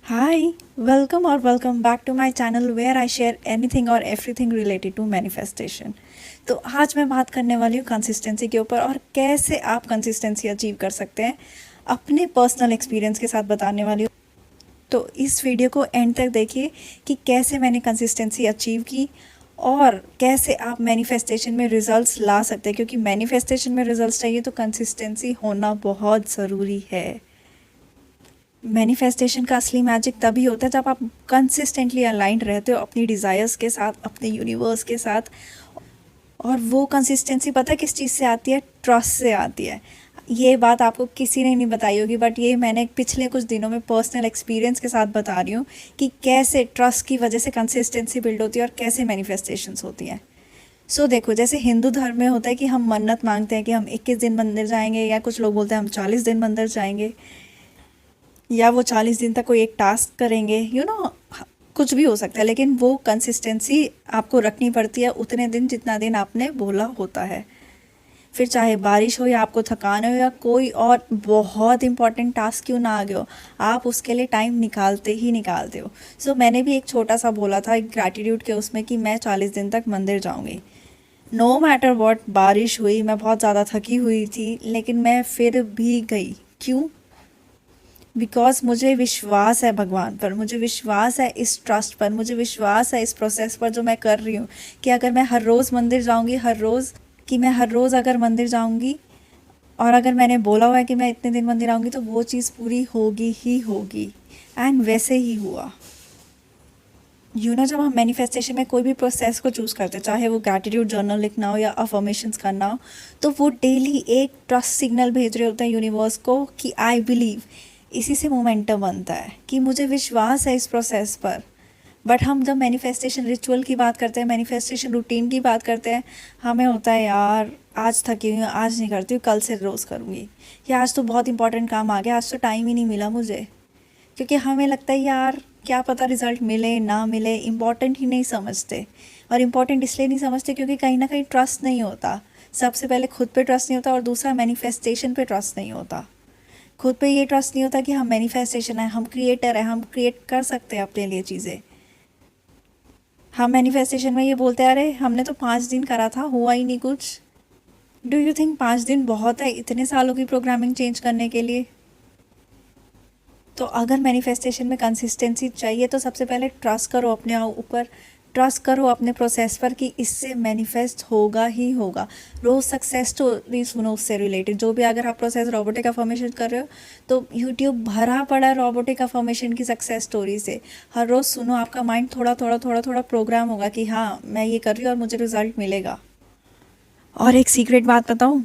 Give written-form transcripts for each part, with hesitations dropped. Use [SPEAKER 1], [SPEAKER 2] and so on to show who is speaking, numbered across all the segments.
[SPEAKER 1] Hi, welcome back to my channel where I share anything or everything related to manifestation. तो आज मैं बात करने वाली हूँ कंसिस्टेंसी के ऊपर और कैसे आप कंसिस्टेंसी अचीव कर सकते हैं अपने पर्सनल एक्सपीरियंस के साथ बताने वाली हूँ। तो इस वीडियो को एंड तक देखिए कि कैसे मैंने कंसिस्टेंसी अचीव की और कैसे आप मैनिफेस्टेशन में रिजल्ट्स ला सकते हैं, क्योंकि मैनिफेस्टेशन में रिजल्ट्स चाहिए तो कंसिस्टेंसी होना बहुत ज़रूरी है। मैनिफेस्टेशन का असली मैजिक तभी होता है जब आप कंसिस्टेंटली अलाइंड रहते हो अपनी डिज़ायर्स के साथ, अपने यूनिवर्स के साथ। और वो कंसिस्टेंसी पता है किस चीज़ से आती है? ट्रस्ट से आती है। ये बात आपको किसी ने नहीं बताई होगी, बट ये मैंने पिछले कुछ दिनों में पर्सनल एक्सपीरियंस के साथ बता रही हूँ कि कैसे ट्रस्ट की वजह से कंसिस्टेंसी बिल्ड होती है और कैसे मैनिफेस्टेशंस होती हैं। देखो, जैसे हिंदू धर्म में होता है कि हम मन्नत मांगते हैं कि हम 21 दिन मंदिर जाएंगे, या कुछ लोग बोलते हैं हम 40 दिन मंदिर जाएंगे, या वो 40 दिन तक कोई एक टास्क करेंगे, कुछ भी हो सकता है। लेकिन वो कंसिस्टेंसी आपको रखनी पड़ती है उतने दिन जितना दिन आपने बोला होता है। फिर चाहे बारिश हो या आपको थकान हो या कोई और बहुत इंपॉर्टेंट टास्क क्यों ना आ गया हो, आप उसके लिए टाइम निकालते ही निकालते हो। मैंने भी एक छोटा सा बोला था एक ग्रैटिट्यूड के उसमें कि मैं 40 दिन तक मंदिर जाऊंगी। नो मैटर वॉट, बारिश हुई, मैं बहुत ज़्यादा थकी हुई थी, लेकिन मैं फिर भी गई। क्यों? बिकॉज मुझे विश्वास है भगवान पर, मुझे विश्वास है इस ट्रस्ट पर, मुझे विश्वास है इस प्रोसेस पर जो मैं कर रही हूँ कि अगर मैं हर रोज़ मंदिर जाऊँगी, हर रोज़ अगर मंदिर जाऊँगी और अगर मैंने बोला हुआ है कि मैं इतने दिन मंदिर आऊँगी तो वो चीज़ पूरी होगी ही होगी। एंड वैसे ही हुआ। जब हम मैनिफेस्टेशन में कोई भी प्रोसेस को चूज़ करते हैं, चाहे वो ग्रैटिट्यूड जर्नल लिखना हो या अफर्मेशंस करना हो, तो वो डेली एक ट्रस्ट सिग्नल भेज रहे होते हैं यूनिवर्स को कि आई बिलीव। इसी से मोमेंटम बनता है कि मुझे विश्वास है इस प्रोसेस पर। बट हम जब मैनिफेस्टेशन रिचुअल की बात करते हैं, मैनिफेस्टेशन रूटीन की बात करते हैं, हमें होता है यार आज थकी हुई हूँ, आज नहीं करती हूँ, कल से रोज़ करूँगी, या आज तो बहुत इंपॉर्टेंट काम आ गया, आज तो टाइम ही नहीं मिला मुझे। क्योंकि हमें लगता है यार क्या पता रिज़ल्ट मिले ना मिले, इम्पॉर्टेंट ही नहीं समझते। और इम्पॉर्टेंट इसलिए नहीं समझते क्योंकि कहीं ना कहीं ट्रस्ट नहीं होता। सबसे पहले खुद पे ट्रस्ट नहीं होता और दूसरा मैनिफेस्टेशन पे ट्रस्ट नहीं होता। खुद पे ये ट्रस्ट नहीं होता कि हम मैनिफेस्टेशन है, हम क्रिएटर है, हम क्रिएट कर सकते हैं अपने लिए चीज़ें। हम मैनिफेस्टेशन में ये बोलते हैं अरे हमने तो 5 दिन करा था, हुआ ही नहीं कुछ। डू यू थिंक 5 दिन बहुत है इतने सालों की प्रोग्रामिंग चेंज करने के लिए? तो अगर मैनिफेस्टेशन में कंसिस्टेंसी चाहिए तो सबसे पहले ट्रस्ट करो अपने ऊपर, ट्रस्ट करो अपने प्रोसेस पर कि इससे मैनिफेस्ट होगा ही होगा। रोज़ सक्सेस स्टोरी सुनो उससे रिलेटेड, जो भी अगर आप प्रोसेस रोबोटिक अफर्मेशन कर रहे हो तो यूट्यूब भरा पड़ा है रोबोटिक अफर्मेशन की सक्सेस स्टोरी से। हर रोज़ सुनो, आपका माइंड थोड़ा थोड़ा थोड़ा थोड़ा प्रोग्राम होगा कि हाँ मैं ये कर रही हूँ और मुझे रिजल्ट मिलेगा। और एक सीक्रेट बात बताऊँ,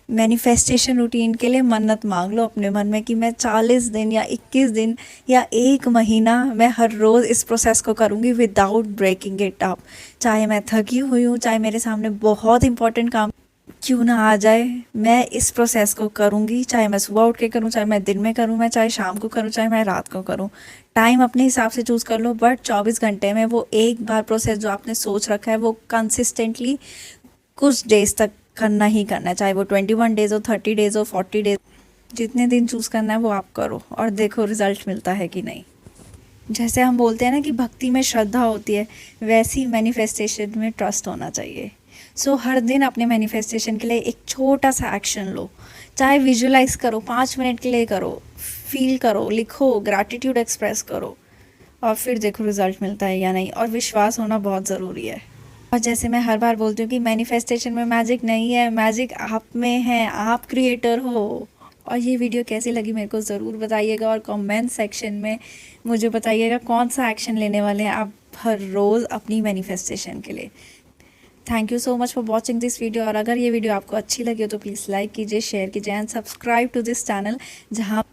[SPEAKER 1] मैनिफेस्टेशन रूटीन के लिए मन्नत मांग लो अपने मन में कि मैं 40 दिन या 21 दिन या 1 महीना मैं हर रोज़ इस प्रोसेस को करूँगी विदाउट ब्रेकिंग इट अप। चाहे मैं थकी हुई हूँ, चाहे मेरे सामने बहुत इंपॉर्टेंट काम क्यों ना आ जाए, मैं इस प्रोसेस को करूँगी। चाहे मैं सुबह उठ के करूँ, चाहे मैं दिन में करूँ, मैं चाहे शाम को करूँ, चाहे मैं रात को करूँ। टाइम अपने हिसाब से चूज़ कर लो, बट 24 घंटे में वो एक बार प्रोसेस जो आपने सोच रखा है वो कंसिस्टेंटली कुछ डेज तक करना ही करना है। चाहे वो 21 डेज हो, 30 डेज हो, 40 डेज, जितने दिन चूज़ करना है वो आप करो और देखो रिजल्ट मिलता है कि नहीं। जैसे हम बोलते हैं ना कि भक्ति में श्रद्धा होती है, वैसी मैनिफेस्टेशन में ट्रस्ट होना चाहिए। हर दिन अपने मैनिफेस्टेशन के लिए एक छोटा सा एक्शन लो। चाहे विजुलाइज करो, 5 मिनट के लिए करो, फील करो, लिखो, ग्रैटिट्यूड एक्सप्रेस करो, और फिर देखो रिजल्ट मिलता है या नहीं। और विश्वास होना बहुत ज़रूरी है। और जैसे मैं हर बार बोलती हूँ कि मैनिफेस्टेशन में मैजिक नहीं है, मैजिक आप में है, आप क्रिएटर हो। और ये वीडियो कैसी लगी मेरे को ज़रूर बताइएगा और कमेंट सेक्शन में मुझे बताइएगा कौन सा एक्शन लेने वाले हैं आप हर रोज़ अपनी मैनिफेस्टेशन के लिए। Thank you so much for watching this video. और अगर ये वीडियो आपको अच्छी लगी हो तो प्लीज़ लाइक कीजिए, शेयर कीजिए and subscribe to this channel, जहाँ